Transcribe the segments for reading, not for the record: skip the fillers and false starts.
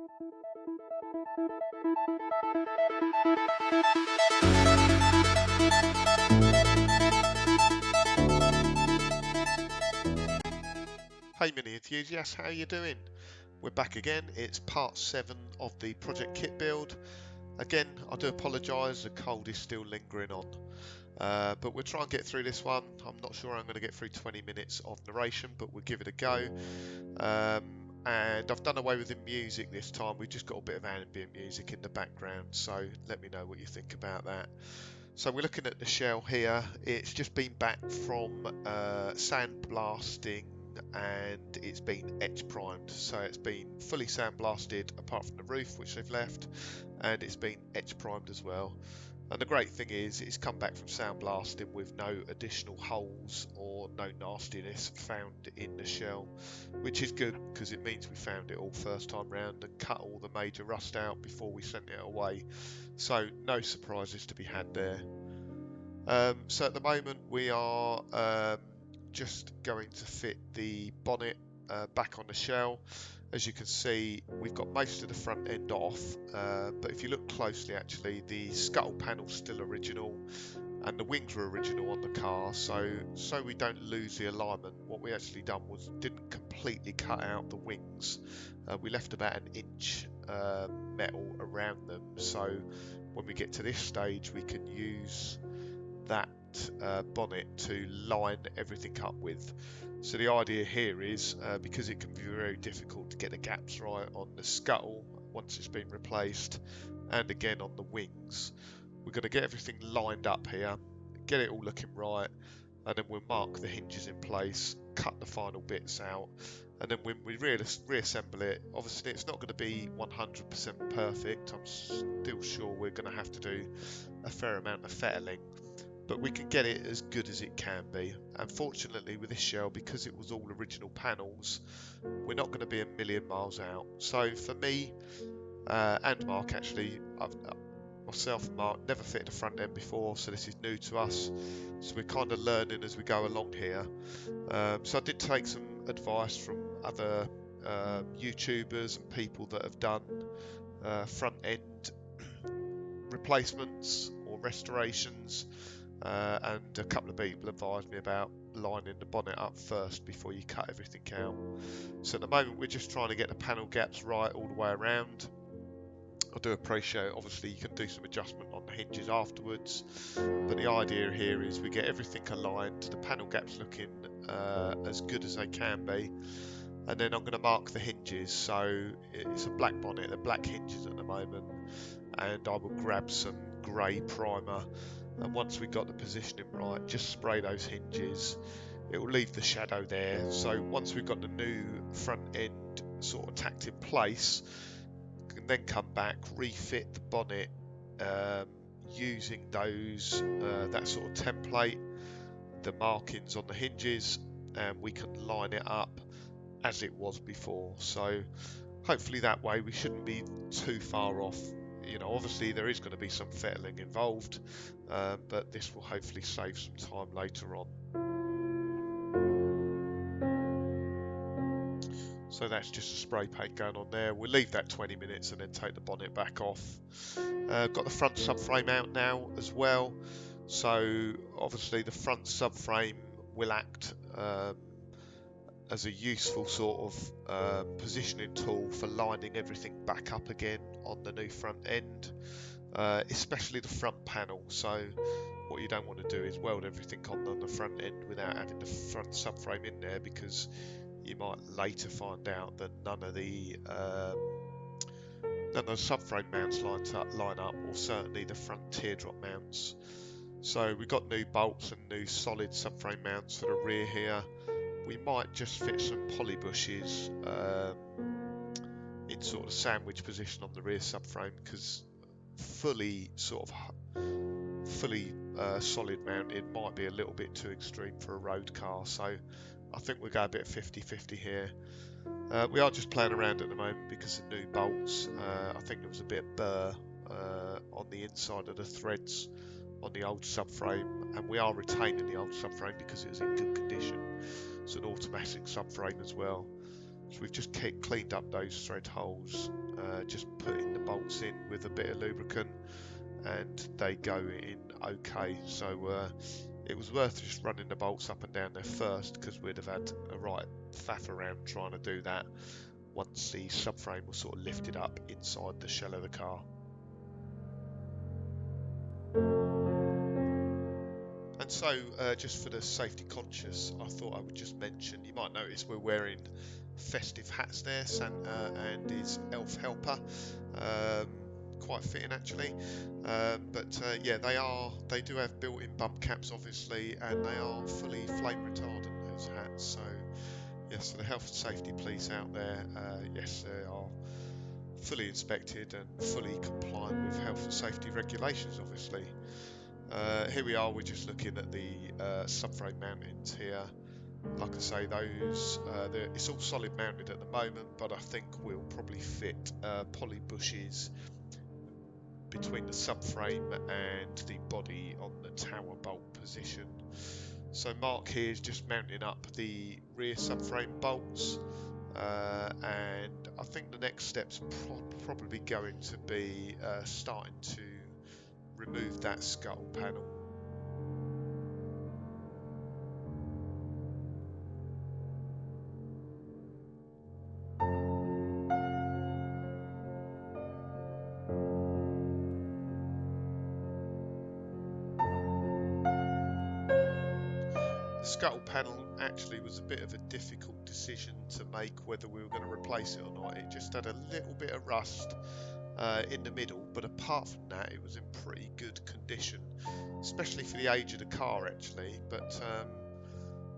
Hey mini enthusiasts, how are you doing? We're back again. It's part 7 of the project kit build. Again, I do apologise, the cold is still lingering on. But we'll try and get through this one. I'm not sure I'm going to get through 20 minutes of narration, but we'll give it a go. And I've done away with the music this time. We've just got a bit of ambient music in the background, so let me know what you think about that. So we're looking at the shell here. It's just been back from sandblasting, and it's been etch primed, so it's been fully sandblasted apart from the roof, which they've left, and it's been etch primed as well. And the great thing is it's come back from sandblasting with no additional holes or no nastiness found in the shell, which is good because it means we found it all first time round and cut all the major rust out before we sent it away, so no surprises to be had there. So at the moment we are just going to fit the bonnet back on the shell. As you can see, we've got most of the front end off, but if you look closely, actually the scuttle panel's still original and the wings were original on the car, so we don't lose the alignment. What we actually done was didn't completely cut out the wings. We left about an inch metal around them, so when we get to this stage we can use that bonnet to line everything up with. So the idea here is, because it can be very difficult to get the gaps right on the scuttle once it's been replaced, and again on the wings, we're going to get everything lined up here, get it all looking right, and then we'll mark the hinges in place, cut the final bits out, and then when we reassemble it, obviously it's not going to be 100% perfect. I'm still sure we're going to have to do a fair amount of fettling, but we can get it as good as it can be. And fortunately with this shell, because it was all original panels, we're not going to be a million miles out. So for me and Mark, actually, myself and Mark never fitted a front end before, so this is new to us, so we're kind of learning as we go along here. So I did take some advice from other YouTubers and people that have done front end replacements or restorations, and a couple of people advised me about lining the bonnet up first before you cut everything out. So at the moment we're just trying to get the panel gaps right all the way around. I do appreciate, obviously, you can do some adjustment on the hinges afterwards, but the idea here is we get everything aligned, the panel gaps looking as good as they can be, and then I'm going to mark the hinges. So it's a black bonnet, they're black hinges at the moment, and I will grab some grey primer, and once we've got the positioning right, just spray those hinges. It will leave the shadow there, so once we've got the new front end sort of tacked in place, can then come back, refit the bonnet using those that sort of template, the markings on the hinges, and we can line it up as it was before. So hopefully that way we shouldn't be too far off. You know, obviously there is going to be some fettling involved, but this will hopefully save some time later on. So that's just a spray paint going on there. We'll leave that 20 minutes and then take the bonnet back off. Got the front subframe out now as well. So obviously the front subframe will act as a useful sort of positioning tool for lining everything back up again on the new front end, especially the front panel. So what you don't want to do is weld everything on the front end without having the front subframe in there, because you might later find out that none of the subframe mounts line up, or certainly the front teardrop mounts. So we've got new bolts and new solid subframe mounts for the rear here. We might just fit some poly bushes in sort of sandwich position on the rear subframe, because fully solid mounted might be a little bit too extreme for a road car. So I think we'll go a bit 50-50 here. We are just playing around at the moment because of new bolts. I think there was a bit of burr on the inside of the threads on the old subframe, and we are retaining the old subframe because it was in good condition. It's an automatic subframe as well. So we've just cleaned up those thread holes, just putting the bolts in with a bit of lubricant, and they go in okay. So it was worth just running the bolts up and down there first, because we'd have had a right faff around trying to do that once the subframe was sort of lifted up inside the shell of the car. And so, just for the safety conscious, I thought I would just mention, you might notice we're wearing festive hats there, Santa and his elf helper. Quite fitting actually. Yeah, they do have built-in bump caps obviously, and they are fully flame retardant, those hats. So yes, for the health and safety police out there, yes, they are fully inspected and fully compliant with health and safety regulations obviously. Here we are, we're just looking at the subframe mountings here. Like I say, those it's all solid mounted at the moment, but I think we'll probably fit poly bushes between the subframe and the body on the tower bolt position. So Mark here is just mounting up the rear subframe bolts, and I think the next step's probably going to be starting to remove that scuttle panel. The scuttle panel actually was a bit of a difficult decision to make whether we were going to replace it or not. It just had a little bit of rust in the middle, but apart from that it was in pretty good condition, especially for the age of the car actually. But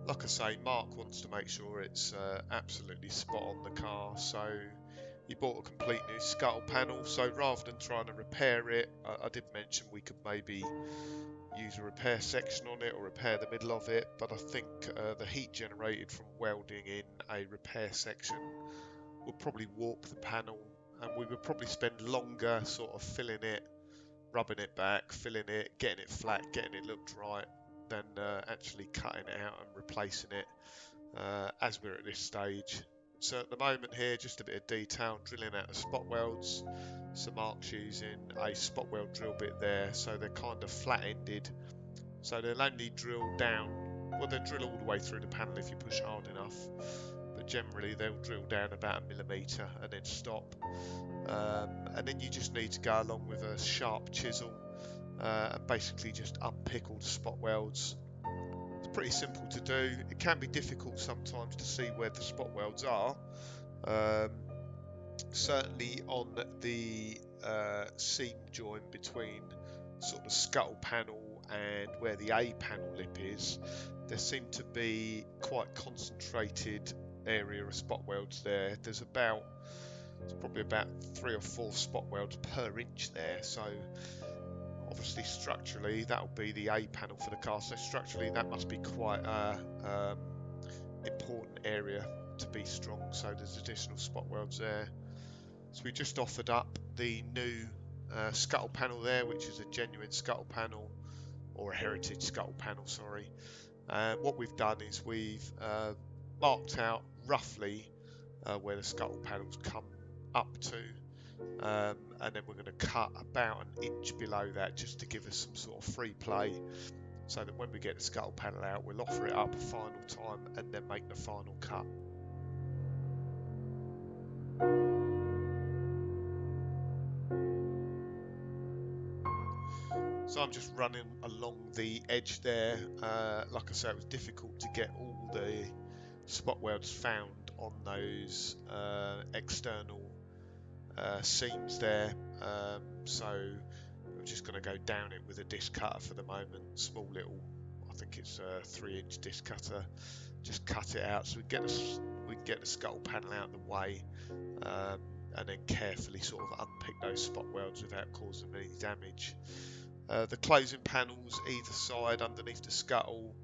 like I say, Mark wants to make sure it's absolutely spot on the car, so he bought a complete new scuttle panel. So rather than trying to repair it, I did mention we could maybe use a repair section on it or repair the middle of it, but I think the heat generated from welding in a repair section would probably warp the panel, and we would probably spend longer sort of filling it, rubbing it back, filling it, getting it flat, getting it looked right, than actually cutting it out and replacing it as we're at this stage. So at the moment here, just a bit of detail, drilling out the spot welds. So Mark's using a spot weld drill bit there, so they're kind of flat-ended, so they'll only drill down, well, they'll drill all the way through the panel if you push hard enough, but generally they'll drill down about 1 millimetre and then stop. And then you just need to go along with a sharp chisel and basically just unpick all the spot welds. It's pretty simple to do. It can be difficult sometimes to see where the spot welds are. Certainly on the seam joint between sort of scuttle panel and where the A panel lip is, there seem to be quite concentrated area of spot welds there. There's probably about 3 or 4 spot welds per inch there, so obviously structurally that'll be the A panel for the car, so structurally that must be quite a important area to be strong, so there's additional spot welds there. So we just offered up the new scuttle panel there, which is a genuine scuttle panel, or a heritage scuttle panel, sorry. What we've done is we've marked out roughly where the scuttle panels come up to, and then we're going to cut about 1 inch below that just to give us some sort of free play, so that when we get the scuttle panel out, we'll offer it up a final time and then make the final cut. So I'm just running along the edge there. Like I say, it was difficult to get all the spot welds found on those external seams there. So I'm just going to go down it with a disc cutter for the moment. Small little, I think it's a 3-inch disc cutter. Just cut it out so we get the scuttle panel out of the way, and then carefully sort of unpick those spot welds without causing any damage. The closing panels either side underneath the scuttle,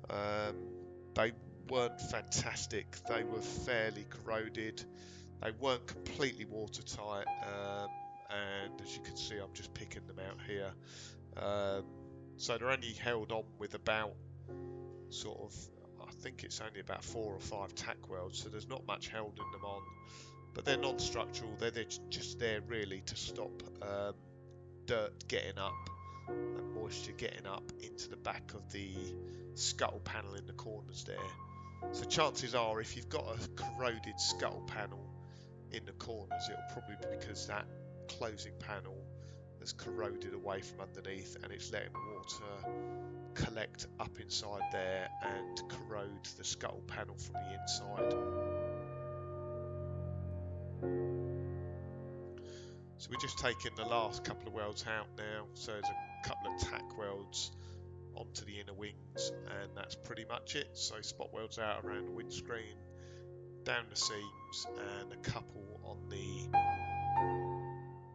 they weren't fantastic. They were fairly corroded. They weren't completely watertight, and as you can see, I'm just picking them out here. So they're only held on with about sort of, I think it's only about 4 or 5 tack welds, so there's not much holding them on. But they're non-structural, they're just there really to stop dirt getting up and moisture getting up into the back of the scuttle panel in the corners there. So chances are, if you've got a corroded scuttle panel in the corners, it'll probably be because that closing panel has corroded away from underneath and it's letting water collect up inside there and corrode the scuttle panel from the inside. So we're just taking the last couple of welds out now, so there's a couple of tack welds onto the inner wings, and that's pretty much it. So spot welds out around the windscreen, down the seams, and a couple on the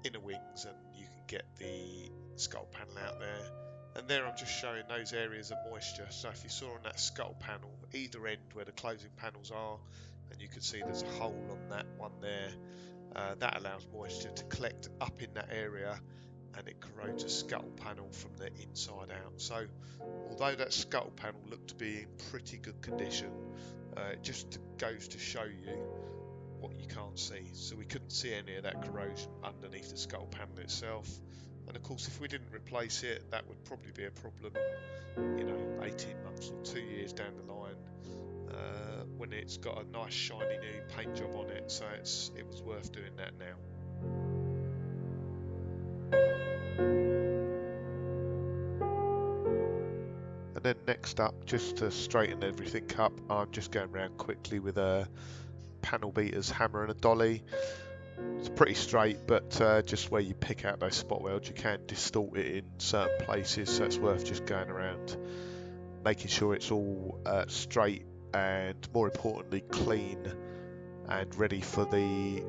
inner wings, and you can get the scuttle panel out there. And there I'm just showing those areas of moisture. So if you saw on that scuttle panel, either end where the closing panels are, and you can see there's a hole on that one there, that allows moisture to collect up in that area, and it corrodes a scuttle panel from the inside out. So although that scuttle panel looked to be in pretty good condition, it just goes to show you what you can't see. So we couldn't see any of that corrosion underneath the scuttle panel itself, and of course if we didn't replace it, that would probably be a problem, you know, 18 months or 2 years down the line, when it's got a nice shiny new paint job on it. So it was worth doing that now. And then next up, just to straighten everything up, I'm just going around quickly with a panel beaters, hammer and a dolly. It's pretty straight, but just where you pick out those spot welds, you can distort it in certain places, so it's worth just going around making sure it's all straight and, more importantly, clean and ready for the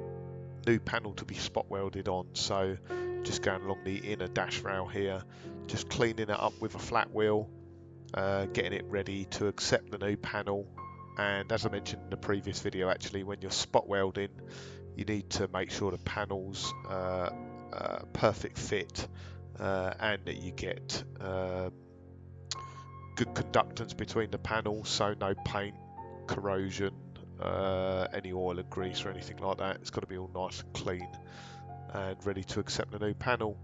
new panel to be spot welded on. So just going along the inner dash rail here, just cleaning it up with a flat wheel, getting it ready to accept the new panel. And as I mentioned in the previous video, actually, when you're spot welding, you need to make sure the panel's perfect fit, and that you get good conductance between the panels, so no paint, corrosion, any oil and grease or anything like that. It's got to be all nice and clean and ready to accept the new panel.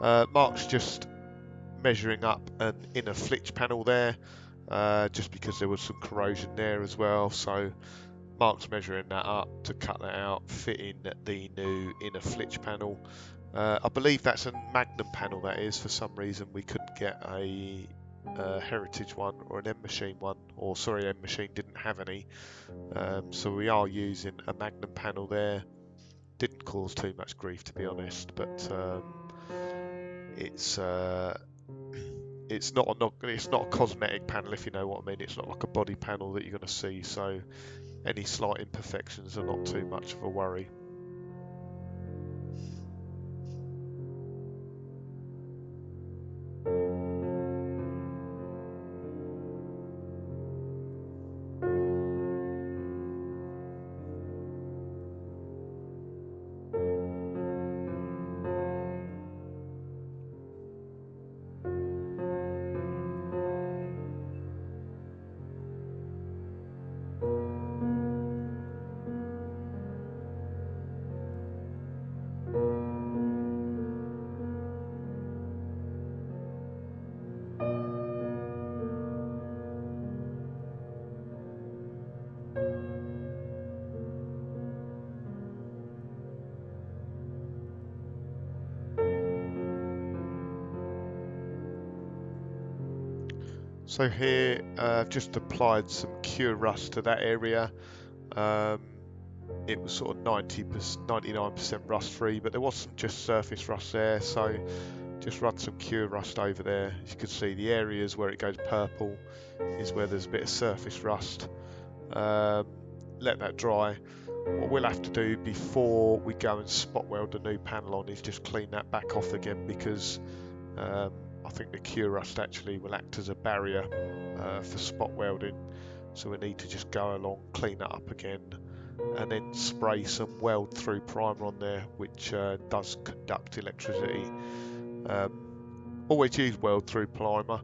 Mark's just measuring up an inner flitch panel there, just because there was some corrosion there as well. So Mark's measuring that up to cut that out, fit in the new inner flitch panel. I believe that's a Magnum panel, that is. For some reason we couldn't get a Heritage one or an M Machine one, or sorry, M Machine didn't have any, so we are using a Magnum panel there. Didn't cause too much grief, to be honest, but it's not a cosmetic panel, if you know what I mean. It's not like a body panel that you're going to see, so any slight imperfections are not too much of a worry. So here I've just applied some cure rust to that area. It was sort of 99% rust free, but there was some just surface rust there, so just run some cure rust over there. As you can see, the areas where it goes purple is where there's a bit of surface rust. Let that dry. What we'll have to do before we go and spot weld the new panel on is just clean that back off again, because I think the cure rust actually will act as a barrier for spot welding. So we need to just go along, clean that up again, and then spray some weld through primer on there, which does conduct electricity. Always use weld through primer.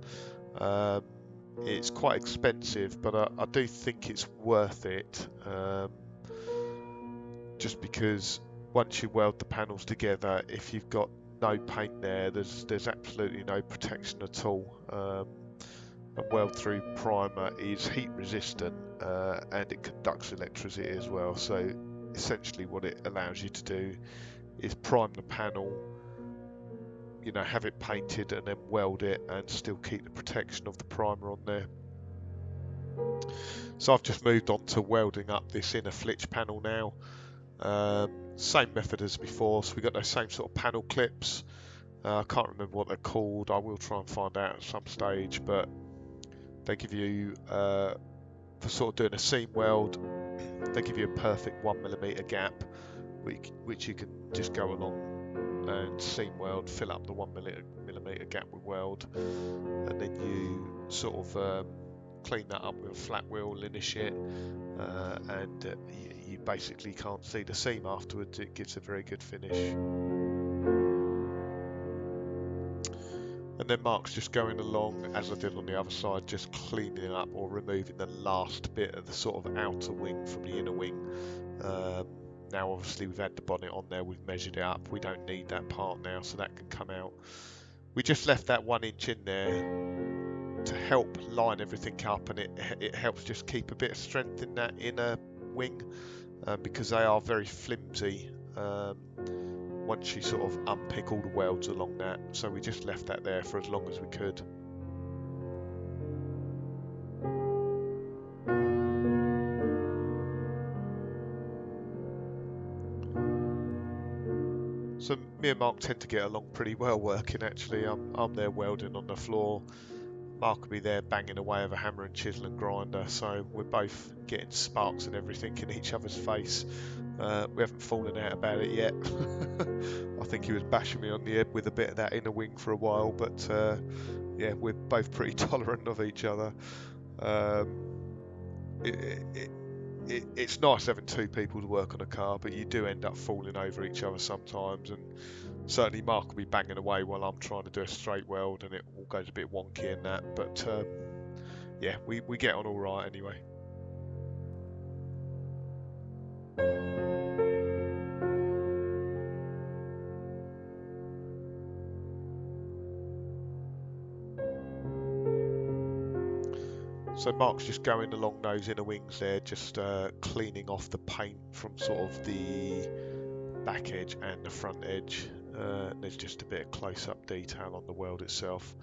it's quite expensive, but I do think it's worth it, just because once you weld the panels together, if you've got no paint there, there's absolutely no protection at all. A weld through primer is heat resistant, and it conducts electricity as well. So essentially what it allows you to do is prime the panel, you know, have it painted and then weld it and still keep the protection of the primer on there. So I've just moved on to welding up this inner flitch panel now. Same method as before, so we got those same sort of panel clips. I can't remember what they're called. I will try and find out at some stage, but they give you, for sort of doing a seam weld, they give you a perfect 1mm gap, which you can just go along and seam weld, fill up the 1mm gap with weld, and then you sort of clean that up with a flat wheel, linish it, and you basically can't see the seam afterwards. It gives a very good finish. And then Mark's just going along, as I did on the other side, just cleaning up or removing the last bit of the sort of outer wing from the inner wing. Now obviously we've had the bonnet on there, we've measured it up, we don't need that part now, so that can come out. We just left that 1 inch in there to help line everything up, and it helps just keep a bit of strength in that inner wing, because they are very flimsy once you sort of unpick all the welds along that. So we just left that there for as long as we could. So me and Mark tend to get along pretty well working, actually. I'm there welding on the floor, Mark will be there banging away with a hammer and chisel and grinder, so we're both getting sparks and everything in each other's face. We haven't fallen out about it yet. I think he was bashing me on the head with a bit of that inner wing for a while, but yeah, we're both pretty tolerant of each other. It's nice having two people to work on a car, but you do end up falling over each other sometimes, and certainly Mark will be banging away while I'm trying to do a straight weld, and it all goes a bit wonky in that, but yeah, we get on all right anyway. So Mark's just going along those inner wings there, just cleaning off the paint from sort of the back edge and the front edge. There's just a bit of close-up detail on the weld itself.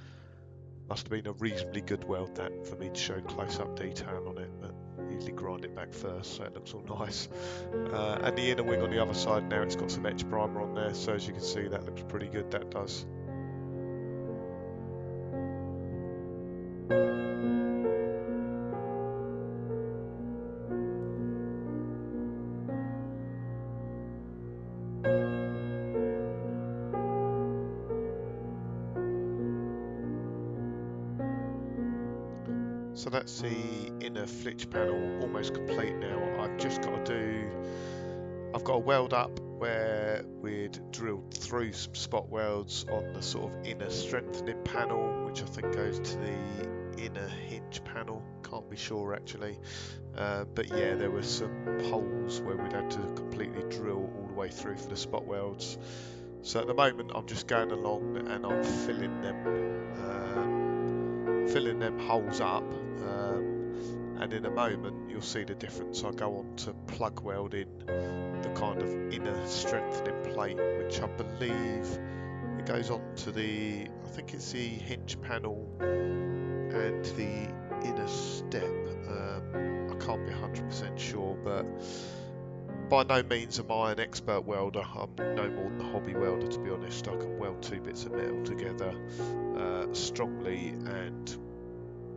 Must have been a reasonably good weld that for me to show close-up detail on it, but usually grind it back first so it looks all nice. And the inner wing on the other side now, it's got some etch primer on there, so as you can see that looks pretty good, that does. So that's the inner flitch panel almost complete now. I've just got to do, I've got a weld up where we'd drilled through some spot welds on the sort of inner strengthening panel, which I think goes to the inner hinge panel, can't be sure actually. But yeah, there were some holes where we'd had to completely drill all the way through for the spot welds. So at the moment I'm just going along and I'm filling them holes up, and in a moment you'll see the difference. I go on to plug welding the kind of inner strengthening plate, which I believe it goes on to the, I think it's the hinge panel and the inner step. I can't be 100% sure, but by no means am I an expert welder. I'm no more than a hobby welder, to be honest. I can weld two bits of metal together strongly and,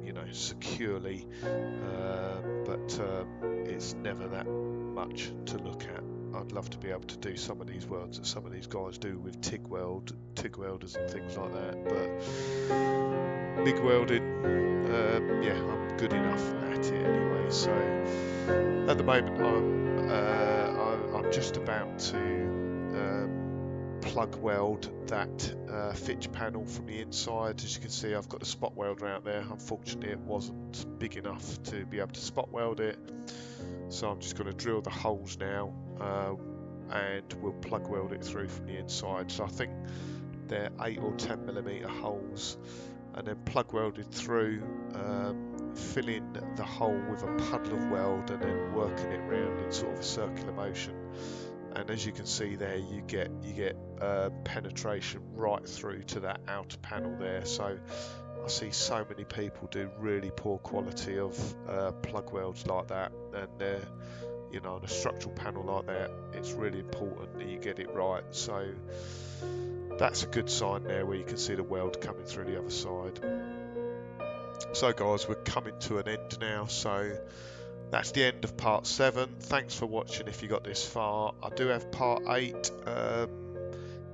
you know, securely, but it's never that much to look at. I'd love to be able to do some of these welds that some of these guys do with TIG welders and things like that, but MIG welding, yeah, I'm good enough at it anyway. So at the moment I'm just about to plug weld that fitch panel from the inside. As you can see, I've got the spot welder out there. Unfortunately, it wasn't big enough to be able to spot weld it, so I'm just going to drill the holes now, and we'll plug weld it through from the inside. So I think they're 8 or 10 millimeter holes, and then plug welded through, filling the hole with a puddle of weld and then working it round in sort of a circular motion. And as you can see there, you get penetration right through to that outer panel there. So I see so many people do really poor quality of plug welds like that, and you know, on a structural panel like that, it's really important that you get it right. So that's a good sign there, where you can see the weld coming through the other side. So guys, we're coming to an end now, so that's the end of part 7. Thanks for watching if you got this far. I do have part 8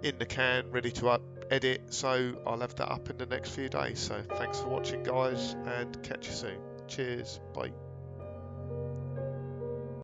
in the can, ready to edit, so I'll have that up in the next few days. So thanks for watching guys, and catch you soon. Cheers, bye.